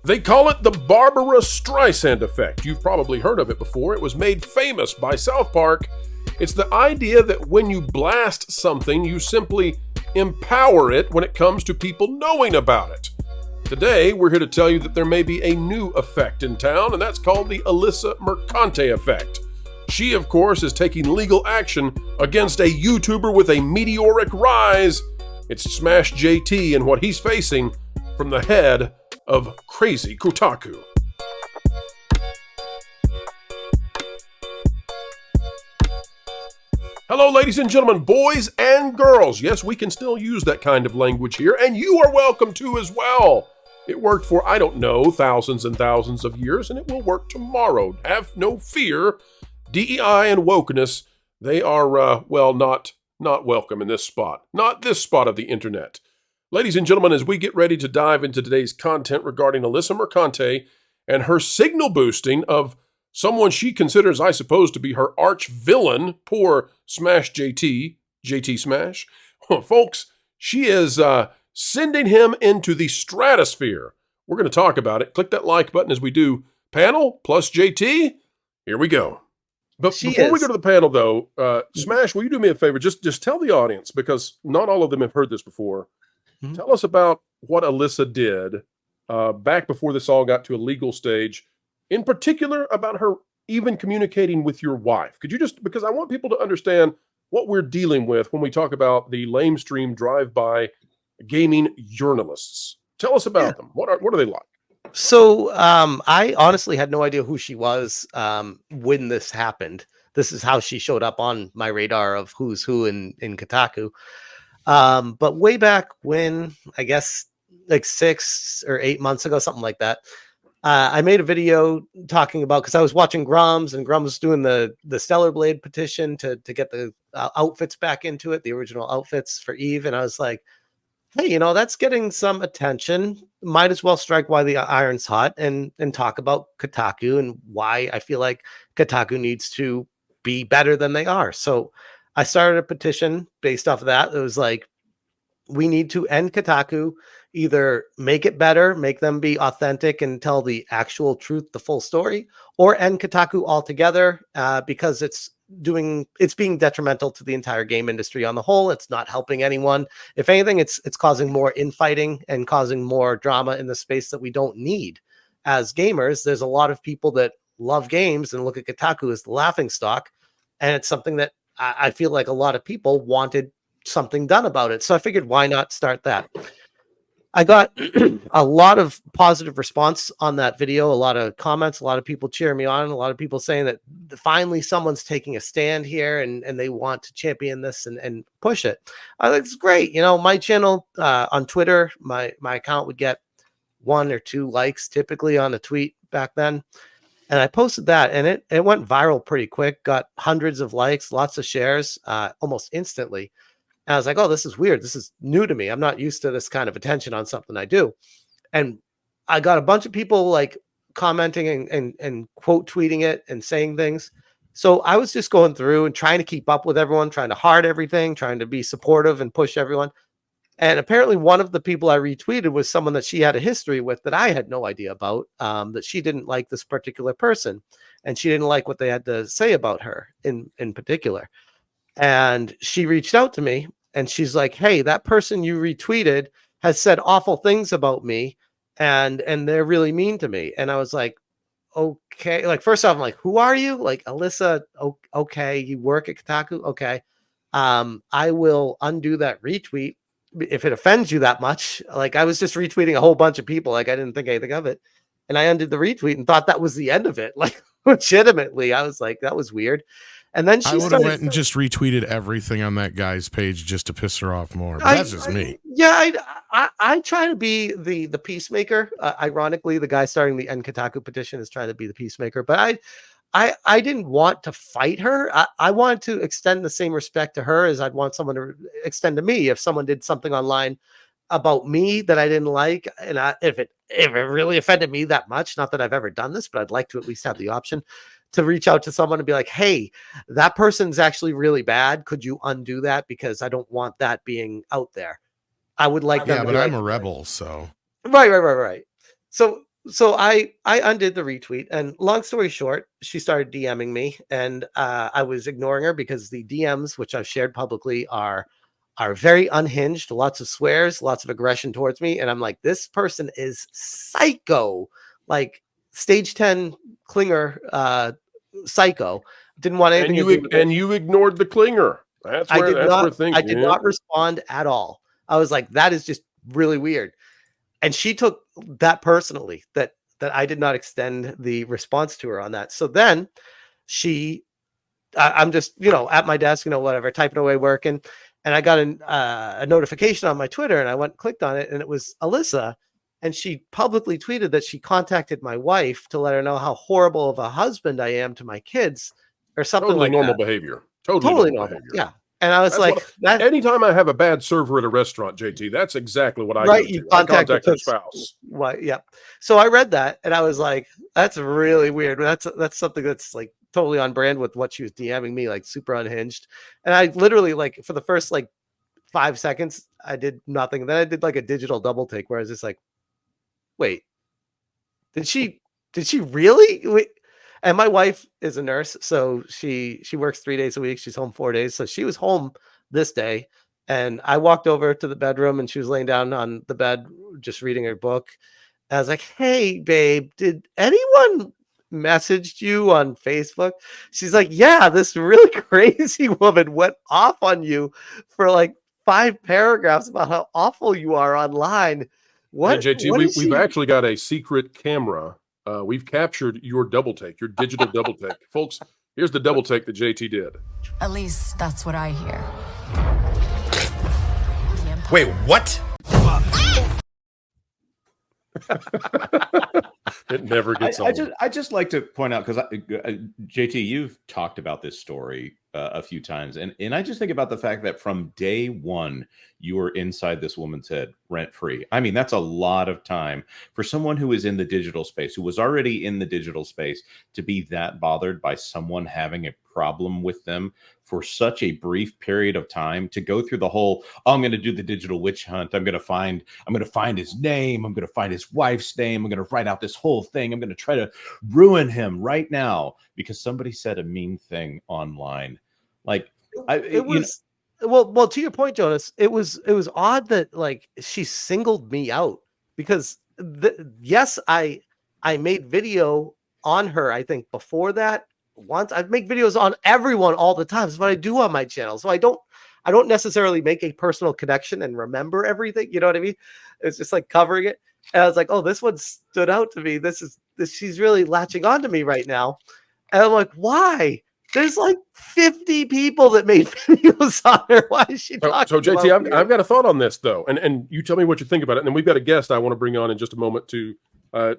They call it the Barbara Streisand effect. You've probably heard of it before. It was made famous by South Park. It's the idea that when you blast something, you simply empower it when it comes to people knowing about it. Today, we're here to tell you that there may be a new effect in town, and that's called the Alyssa Mercante effect. She, of course, is taking legal action against a YouTuber with a meteoric rise. It's Smash JT and what he's facing from the head of Crazy Kotaku. Hello, ladies and gentlemen, boys and girls. Yes, we can still use that kind of language here, and you are welcome to as well. It worked for, I don't know, thousands and thousands of years, and it will work tomorrow. Have no fear. DEI and wokeness, they are, not welcome in this spot. Not this spot of the internet. Ladies and gentlemen, as we get ready to dive into today's content regarding Alyssa Mercante and her signal boosting of someone she considers, I suppose, to be her arch villain, poor Smash JT, JT Smash. Folks, she is sending him into the stratosphere. We're going to talk about it. Click that like button as we do. Panel plus JT, here we go. But before we go to the panel, though, Smash, will you do me a favor? Just tell the audience, because not all of them have heard this before. Mm-hmm. Tell us about what Alyssa did back before this all got to a legal stage. In particular, about her even communicating with your wife. Could you just, because I want people to understand what we're dealing with when we talk about the lamestream drive-by gaming journalists. Tell us about them. What are they like? So I honestly had no idea who she was when this happened. This is how she showed up on my radar of who's who in Kotaku. But way back when, I guess like 6 or 8 months ago, something like that, I made a video talking about, because I was watching Grums, and Grums was doing the Stellar Blade petition to get the outfits back into it, the original outfits for Eve. And I was like, hey, that's getting some attention. Might as well strike while the iron's hot and talk about Kotaku and why I feel like Kotaku needs to be better than they are. So I started a petition based off of that. It was like, we need to end Kotaku, either make it better, make them be authentic and tell the actual truth, the full story, or end Kotaku altogether because it's being detrimental to the entire game industry on the whole. It's not helping anyone. If anything, it's causing more infighting and causing more drama in the space that we don't need. As gamers, there's a lot of people that love games and look at Kotaku as the laughingstock, and it's something that I feel like a lot of people wanted something done about it. So I figured, why not start that? I got a lot of positive response on that video, a lot of comments, a lot of people cheering me on, a lot of people saying that finally someone's taking a stand here and they want to champion this and push it. I think it's great. My channel on Twitter, my account would get 1 or 2 likes typically on a tweet back then. And I posted that, and it went viral pretty quick, got hundreds of likes, lots of shares almost instantly. And I was like, oh, this is weird. This is new to me. I'm not used to this kind of attention on something I do. And I got a bunch of people like commenting and quote tweeting it and saying things. So I was just going through and trying to keep up with everyone, trying to heart everything, trying to be supportive and push everyone. And apparently one of the people I retweeted was someone that she had a history with that I had no idea about, that she didn't like this particular person. And she didn't like what they had to say about her in particular. And she reached out to me. And she's like, hey, that person you retweeted has said awful things about me, and they're really mean to me. And I was like, okay. Like, first off, I'm like, who are you? Like, Alyssa, okay, you work at Kotaku? Okay. I will undo that retweet if it offends you that much. Like, I was just retweeting a whole bunch of people. Like, I didn't think anything of it. And I undid the retweet and thought that was the end of it. Like, legitimately, I was like, that was weird. And then she would have went and just retweeted everything on that guy's page just to piss her off more. But that's just me. Yeah, I try to be the peacemaker. Ironically, the guy starting the End Kotaku petition is trying to be the peacemaker. But I didn't want to fight her. I wanted to extend the same respect to her as I'd want someone to extend to me. If someone did something online about me that I didn't like, and if it really offended me that much, not that I've ever done this, but I'd like to at least have the option to reach out to someone and be like, hey, that person's actually really bad. Could you undo that? Because I don't want that being out there. I would like them. Yeah, but I'm a rebel, so. Right. So So I undid the retweet, and long story short, she started DMing me, and I was ignoring her because the DMs, which I've shared publicly, are very unhinged, lots of swears, lots of aggression towards me, and I'm like, this person is psycho, like stage 10 clinger, psycho. Didn't want anything to do with it. And you ignored the clinger. That's where things. I did not respond at all. I was like, that is just really weird. And she took that personally, that I did not extend the response to her on that. So then I'm just, at my desk, whatever, typing away, working. And I got a notification on my Twitter, and I clicked on it, and it was Alyssa. And she publicly tweeted that she contacted my wife to let her know how horrible of a husband I am to my kids, or something totally like normal that. behavior. Totally normal behavior. Yeah. And I was anytime I have a bad server at a restaurant, JT, that's exactly what I do. You I contact their spouse. Right. Yeah. So I read that, and I was like, that's really weird. That's something that's like totally on brand with what she was DMing me, like super unhinged. And I literally, like, for the first 5 seconds, I did nothing. Then I did like a digital double take where I was just like, wait, did she really? Wait. And my wife is a nurse, so she works 3 days a week. She's home 4 days. So she was home this day. And I walked over to the bedroom, and she was laying down on the bed, just reading her book. And I was like, hey, babe, did anyone message you on Facebook? She's like, yeah, this really crazy woman went off on you for like 5 paragraphs about how awful you are online. What? Hey, JT, we've actually got a secret camera. We've captured your double take, your digital double take. Folks, here's the double take that JT did. At least that's what I hear. Wait, what? It never gets old. I just like to point out, because JT, you've talked about this story a few times, and I just think about the fact that from day one you were inside this woman's head rent free. I mean, that's a lot of time for someone who is in the digital space, who was already in the digital space, to be that bothered by someone having a problem with them for such a brief period of time, to go through the whole, oh, I'm going to do the digital witch hunt. I'm going to find his name. I'm going to find his wife's name. I'm going to write out this whole thing. I'm going to try to ruin him right now because somebody said a mean thing online. Like, well, to your point, Jonas, it was odd that like she singled me out, because yes, I made video on her. I think before that, once I make videos on everyone all the time. That's what I do on my channel. So I don't necessarily make a personal connection and remember everything. You know what I mean? It's just like covering it. And I was like, oh, this one stood out to me. She's really latching on to me right now. And I'm like, why? There's like 50 people that made videos on her. Why is she talking? So JT, I've got a thought on this though, and you tell me what you think about it. And then we've got a guest I want to bring on in just a moment to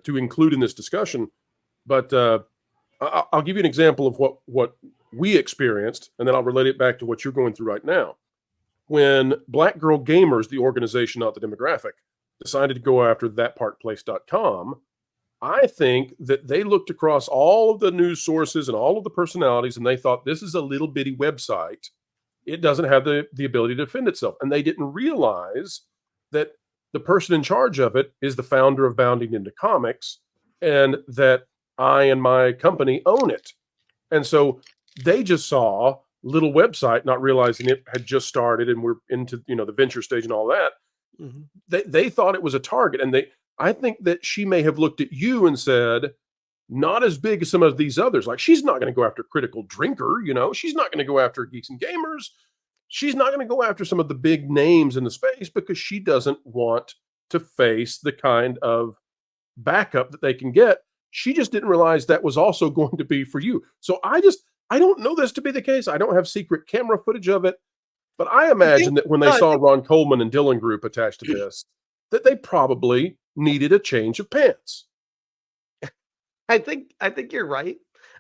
include in this discussion. But I'll give you an example of what we experienced, and then I'll relate it back to what you're going through right now. When Black Girl Gamers, the organization, not the demographic, decided to go after thatpartplace.com, I think that they looked across all of the news sources and all of the personalities, and they thought, this is a little bitty website. It doesn't have the ability to defend itself. And they didn't realize that the person in charge of it is the founder of Bounding Into Comics, and that I and my company own it. And so they just saw little website, not realizing it had just started and we're into, the venture stage and all that. Mm-hmm. They thought it was a target. And I think that she may have looked at you and said, not as big as some of these others. Like, she's not going to go after Critical Drinker, she's not going to go after Geeks and Gamers. She's not going to go after some of the big names in the space because she doesn't want to face the kind of backup that they can get. She just didn't realize that was also going to be for you. So I don't know this to be the case. I don't have secret camera footage of it, but I imagine that when they saw Ron Coleman and Dylan Group attached to this, that they probably needed a change of pants. I think you're right.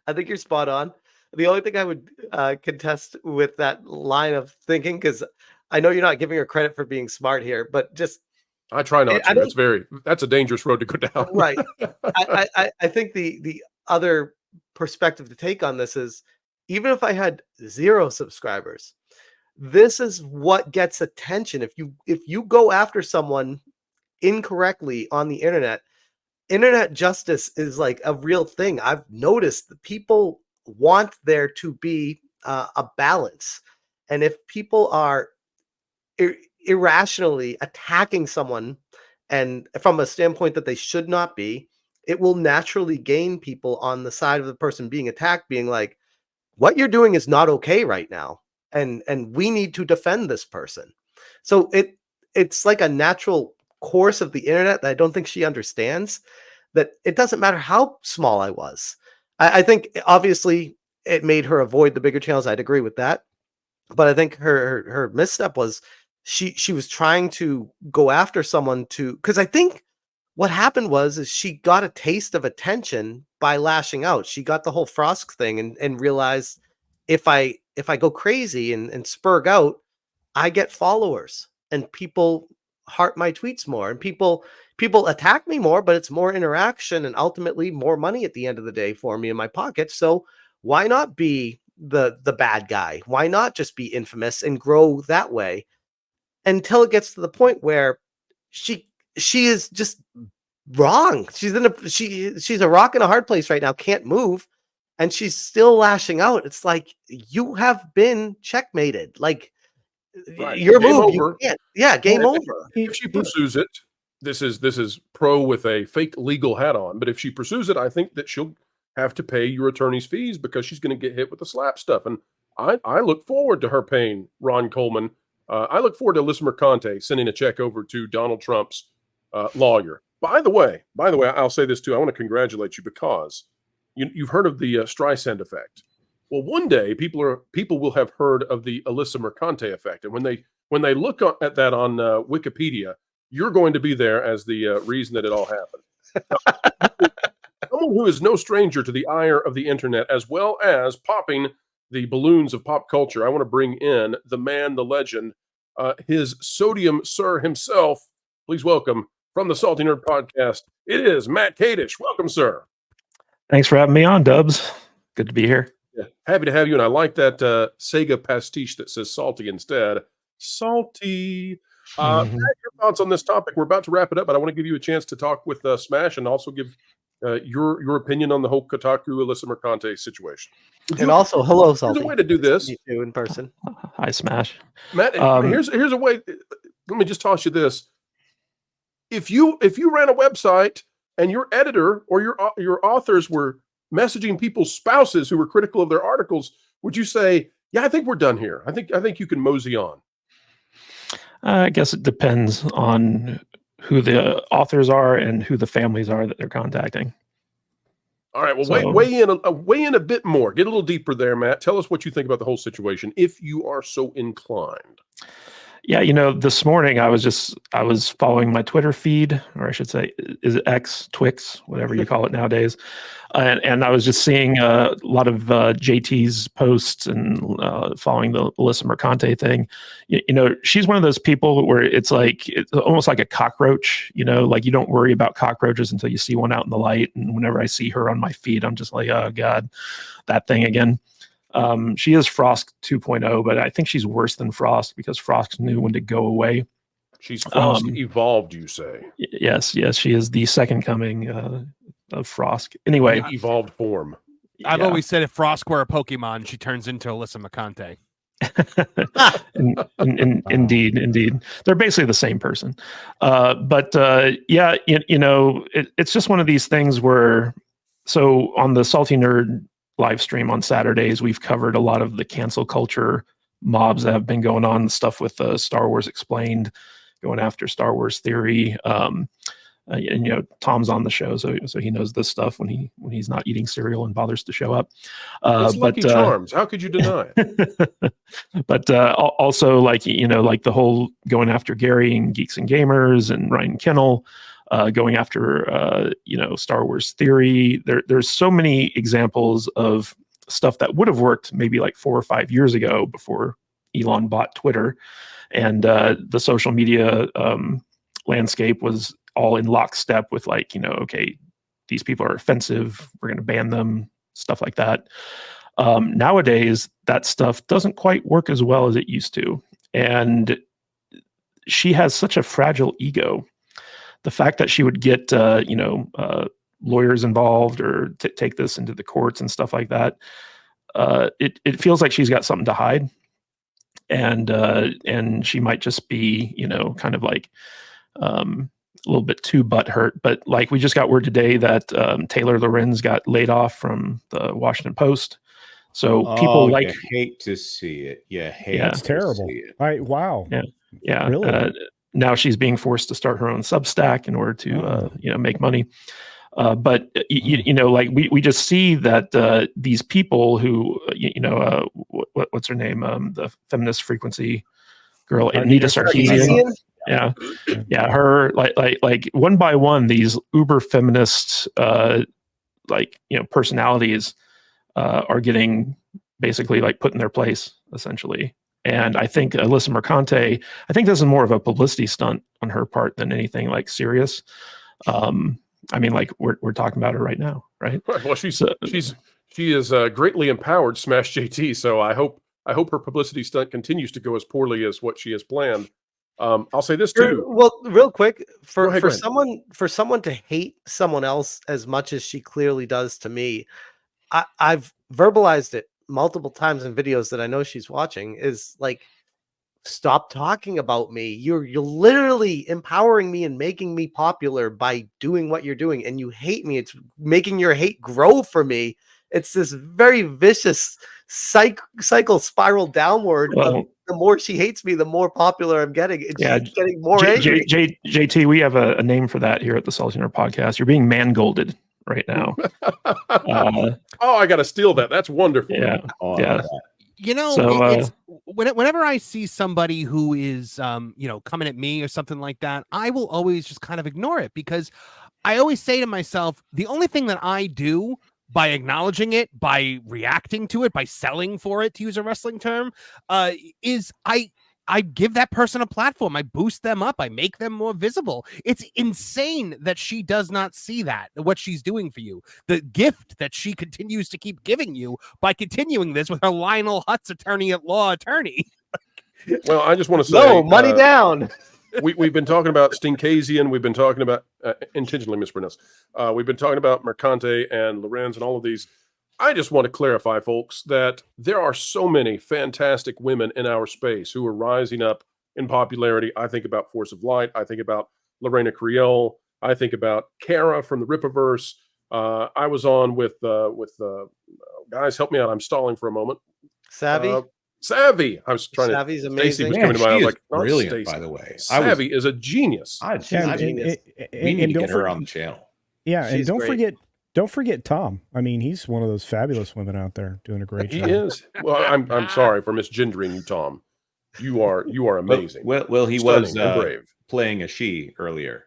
I think you're spot on. The only thing I would contest with that line of thinking, because I know you're not giving her credit for being smart here, but just I try not to. That's a dangerous road to go down. Right. I think the other perspective to take on this is, even if I had 0 subscribers, this is what gets attention. If you go after someone incorrectly on the internet, internet justice is like a real thing. I've noticed that people want there to be a balance. And if people are irrationally attacking someone and from a standpoint that they should not be, it will naturally gain people on the side of the person being attacked, being like, what you're doing is not okay right now. And we need to defend this person. So it's like a natural course of the internet that I don't think she understands, that it doesn't matter how small I was. I think obviously it made her avoid the bigger channels. I'd agree with that. But I think her misstep was she was trying to go after someone because I think what happened is she got a taste of attention by lashing out. She got the whole Frosk thing and realized if I go crazy and spurg out, I get followers and people heart my tweets more and people attack me more, but it's more interaction and ultimately more money at the end of the day for me in my pocket. So why not be the bad guy? Why not just be infamous and grow that way until it gets to the point where she is just wrong. She's a rock in a hard place right now, can't move, and she's still lashing out. It's like, you have been checkmated. Like, your Game move, over. you can't. Yeah, game over. If she pursues it, this is pro with a fake legal hat on, but if she pursues it, I think that she'll have to pay your attorney's fees because she's going to get hit with the slap stuff. And I look forward to her paying Ron Coleman. I look forward to Alyssa Mercante sending a check over to Donald Trump's lawyer. By the way, I'll say this too. I want to congratulate you because you've heard of the Streisand effect. Well, one day people will have heard of the Alyssa Mercante effect, and when they look at that on Wikipedia, you're going to be there as the reason that it all happened. Someone who is no stranger to the ire of the internet, as well as popping the balloons of pop culture, I want to bring in the man, the legend, his sodium sir himself. Please welcome from the Salty Nerd Podcast. It is Matt Kadish. Welcome, sir. Thanks for having me on, Dubs. Good to be here. Yeah, happy to have you. And I like that Sega pastiche that says salty instead. Salty. Matt, your thoughts on this topic? We're about to wrap it up, but I want to give you a chance to talk with Smash and also give your opinion on the whole Kotaku Alyssa Mercante situation. And also, hello, Salty. Here's a way to do this. You two in person. Hi, Smash. Matt, here's a way. Let me just toss you this. If you ran a website and your editor or your authors were messaging people's spouses who were critical of their articles, would you say, "Yeah, I think we're done here. I think you can mosey on"? I guess it depends on who the authors are and who the families are that they're contacting. All right. Well, weigh in a bit more. Get a little deeper there, Matt. Tell us what you think about the whole situation, if you are so inclined. Yeah, this morning I was following my Twitter feed, or I should say, is it X, Twix, whatever you call it nowadays, and I was just seeing a lot of JT's posts and following the Alyssa Mercante thing. She's one of those people where it's almost like a cockroach. Like, you don't worry about cockroaches until you see one out in the light. And whenever I see her on my feed, I'm just like, oh God, that thing again. She is Frost 2.0, but I think she's worse than Frost because Frost knew when to go away. She's Frost evolved, you say? Yes, she is the second coming of Frost. Anyway, evolved form. I've always said if Frost were a Pokemon, she turns into Alyssa Mercante. Indeed, they're basically the same person. It's just one of these things where, so on the Salty Nerd live stream on Saturdays, we've covered a lot of the cancel culture mobs that have been going on, stuff with Star Wars Explained, going after Star Wars Theory. Tom's on the show, so he knows this stuff when he's not eating cereal and bothers to show up. It's Lucky Charms. How could you deny it? But also, like the whole going after Gary and Geeks and Gamers and Ryan Kennel. Going after, Star Wars Theory. There's so many examples of stuff that would have worked maybe like 4 or 5 years ago before Elon bought Twitter, and the social media landscape was all in lockstep with okay, these people are offensive, we're going to ban them, stuff like that. Nowadays, that stuff doesn't quite work as well as it used to, and she has such a fragile ego the fact that she would get lawyers involved or take this into the courts and stuff like that, it feels like she's got something to hide, and she might just be kind of like a little bit too butthurt. But like, we just got word today that Taylor Lorenz got laid off from the Washington Post. So people you hate to see it. It's terrible. Wow. Yeah. Really? Now she's being forced to start her own Substack in order to make money. But like we just see that these people who what's her name, the feminist frequency girl, Anita Sarkeesian. Yeah, her like one by one, these uber feminist personalities are getting basically like put in their place, essentially. And I think Alyssa Mercante, I think this is more of a publicity stunt on her part than anything like serious. I mean, like we're talking about her right now, right? Well, she is greatly empowered, Smash JT. So I hope her publicity stunt continues to go as poorly as what she has planned. I'll say this too. Well, real quick, Go ahead. for someone to hate someone else as much as she clearly does to me, I've verbalized it multiple times in videos that I know she's watching, is like, stop talking about me. You're literally empowering me and making me popular by doing what you're doing, and you hate me. It's making your hate grow for me. It's this very vicious cycle spiral downward. Well, the more she hates me, the more popular I'm getting. She's getting more angry. JT, we have a name for that here at the Salty Podcast. You're being mangolded right now. I got to steal that. That's wonderful. Yeah. It's whenever I see somebody who is, coming at me or something like that, I will always just kind of ignore it, because I always say to myself, the only thing that I do by acknowledging it, by reacting to it, by selling for it, to use a wrestling term, is I give that person a platform. I boost them up. I make them more visible. It's insane that she does not see that, what she's doing for you. The gift that she continues to keep giving you by continuing this with her Lionel Hutz attorney-at-law attorney. Well, I just want to say... money down. We've been talking about Stinkasian. We've been talking about... intentionally mispronounced. We've been talking about Mercante and Lorenz and all of these. I just want to clarify, folks, that there are so many fantastic women in our space who are rising up in popularity. I think about Force of Light. I think about Lorena Creel. I think about Kara from the Rippaverse. I was on with guys, help me out. I'm stalling for a moment. Savvy. I was trying Savvy's to. amazing. Stacey was coming to mind. I was like, brilliant, Stacey. by the way. Savvy is a genius. We need to get her on the channel. Yeah, and She's don't great. forget Tom. I mean, he's one of those fabulous women out there doing a great job. He is. Well, I'm sorry for misgendering you, Tom. You are amazing. Well, he Stunning was and brave. playing a she earlier.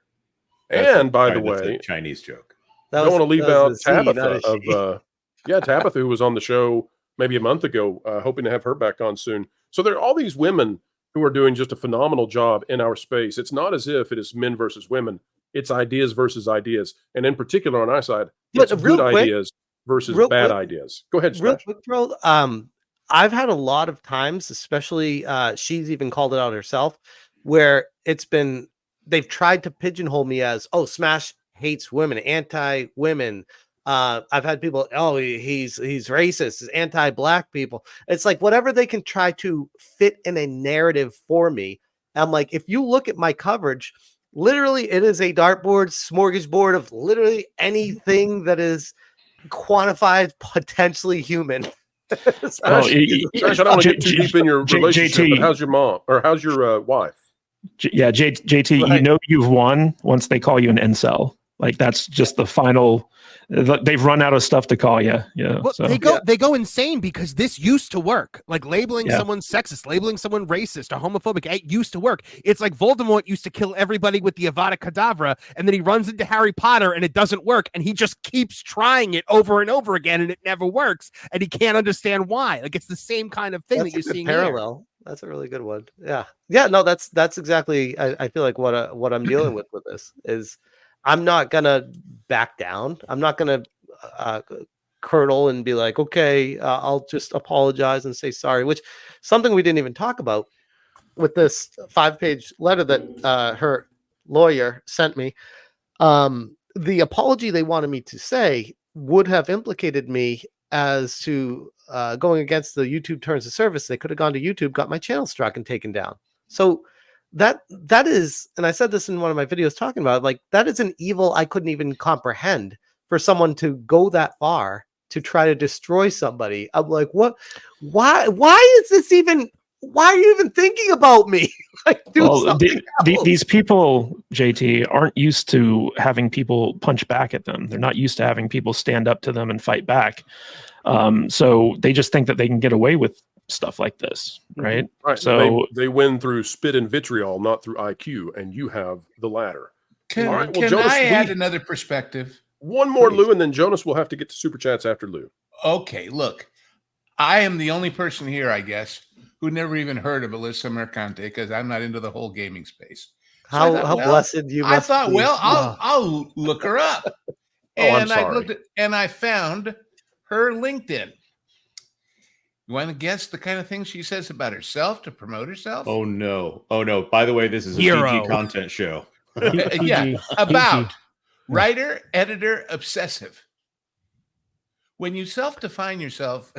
And by the That's way, a Chinese joke. don't want to leave out Tabitha Tabitha, who was on the show maybe a month ago, hoping to have her back on soon. So there are all these women who are doing just a phenomenal job in our space. It's not as if it is men versus women. It's ideas versus ideas. And in particular on our side, it's good ideas versus bad ideas. Go ahead, Smash. Real quick, bro. I've had a lot of times, especially she's even called it out herself, where they've tried to pigeonhole me as, Smash hates women, anti-women. I've had people, he's racist, he's anti-black people. It's like whatever they can try to fit in a narrative for me. I'm like, if you look at my coverage, literally it is a dartboard, smorgasbord of literally anything that is quantified potentially human. Smash, I don't want to get too deep in your relationship, but how's your mom or how's your wife? JT, right. You've won once they call you an incel. Like that's just the final. They've run out of stuff to call you. Well, so. They go insane because this used to work. Like labeling someone sexist, labeling someone racist or homophobic, it used to work. It's like Voldemort used to kill everybody with the Avada Kedavra, and then he runs into Harry Potter and it doesn't work, and he just keeps trying it over and over again, and it never works, and he can't understand why. Like it's the same kind of thing that you're seeing parallel. Here. That's a really good one. Yeah. No, that's exactly. I feel like what I'm dealing with this is. I'm not going to back down. I'm not going to curdle and be like, okay, I'll just apologize and say sorry, which something we didn't even talk about with this 5-page letter that her lawyer sent me, the apology they wanted me to say would have implicated me as to going against the YouTube terms of service. They could have gone to YouTube, got my channel struck and taken down. So that is, and I said this in one of my videos talking about it, like that is an evil I couldn't even comprehend for someone to go that far to try to destroy somebody. I'm like, what? Why is this even? Why are you even thinking about me? Like, these people, JT, aren't used to having people punch back at them. They're not used to having people stand up to them and fight back. So they just think that they can get away with stuff like this, right? Right. So they win through spit and vitriol, not through IQ, and you have the latter. Can, All right, well, can Jonas, I add another perspective? One more, Lou, and then Jonas will have to get to Super Chats after Lou. Okay, look, I am the only person here, I guess, who never even heard of Alyssa Mercante because I'm not into the whole gaming space. So how blessed you must I thought, be. well, I'll look her up. I'm And I sorry. looked at, and I found her LinkedIn. You want to guess the kind of things she says about herself to promote herself? Oh no! By the way, this is a Hero. PG content show. Yeah, about writer, editor, obsessive. When you self-define yourself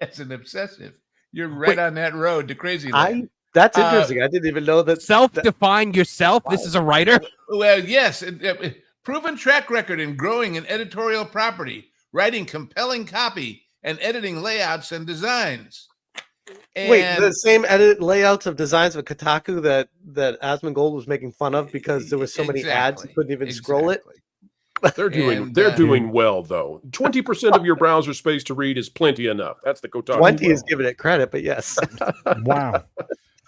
as an obsessive, you're right on that road to crazy land. That's interesting. I didn't even know that. Self-define yourself. This is a writer. Well, yes, proven track record in growing an editorial property, writing compelling copy, and editing layouts and designs. Wait, the same edit layouts of designs of Kotaku that Asmongold was making fun of because there were so many ads, you couldn't even scroll it. They're doing well though. 20% of your browser space to read is plenty enough. That's the Kotaku. 20 is giving it credit, but yes. Wow.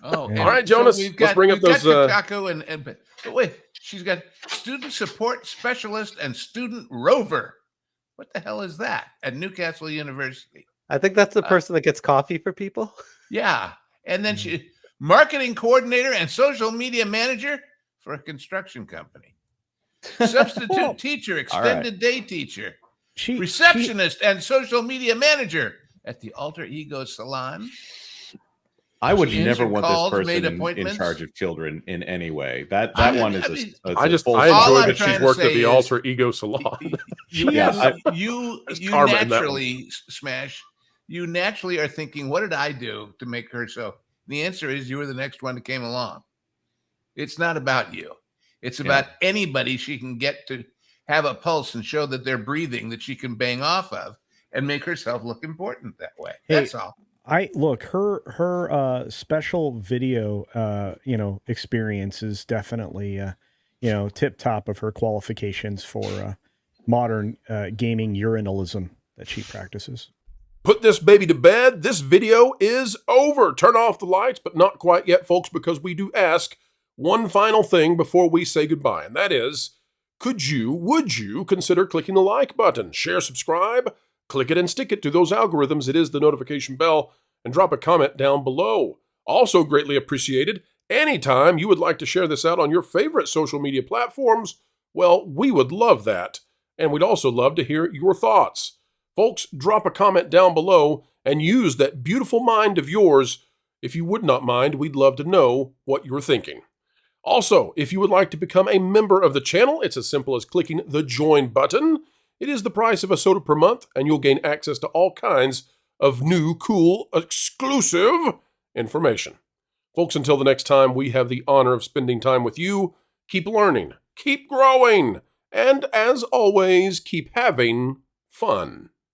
Oh, Yeah. All right, Jonas. Let's bring up those. Kotaku but wait, she's got student support specialist and student rover. What the hell is that at Newcastle University? I think that's the person that gets coffee for people. Yeah, and then she marketing coordinator and social media manager for a construction company. Substitute teacher, extended day teacher, receptionist, and social media manager at the Alter Ego Salon. I would She never answered want calls, this made person in appointments. charge of children in any way. That I one mean, is. I full enjoy I'm that trying she's to worked at say the is- Alter Ego Salon. You karma in that naturally smash. You naturally are thinking, what did I do to make her so? The answer is you were the next one that came along. It's not about you. It's about anybody she can get to have a pulse and show that they're breathing, that she can bang off of and make herself look important that way. Hey, That's all. I look her special video experience is definitely tip top of her qualifications for modern gaming urinalism that she practices. Put this baby to bed. This video is over. Turn off the lights, but not quite yet, folks, because we do ask one final thing before we say goodbye, and that is, would you consider clicking the like button? Share, subscribe, click it and stick it to those algorithms. It is the notification bell, and drop a comment down below. Also greatly appreciated. Anytime you would like to share this out on your favorite social media platforms, well, we would love that. And we'd also love to hear your thoughts. Folks, drop a comment down below and use that beautiful mind of yours. If you would not mind, we'd love to know what you're thinking. Also, if you would like to become a member of the channel, it's as simple as clicking the join button. It is the price of a soda per month, and you'll gain access to all kinds of new, cool, exclusive information. Folks, until the next time we have the honor of spending time with you, keep learning, keep growing, and as always, keep having fun.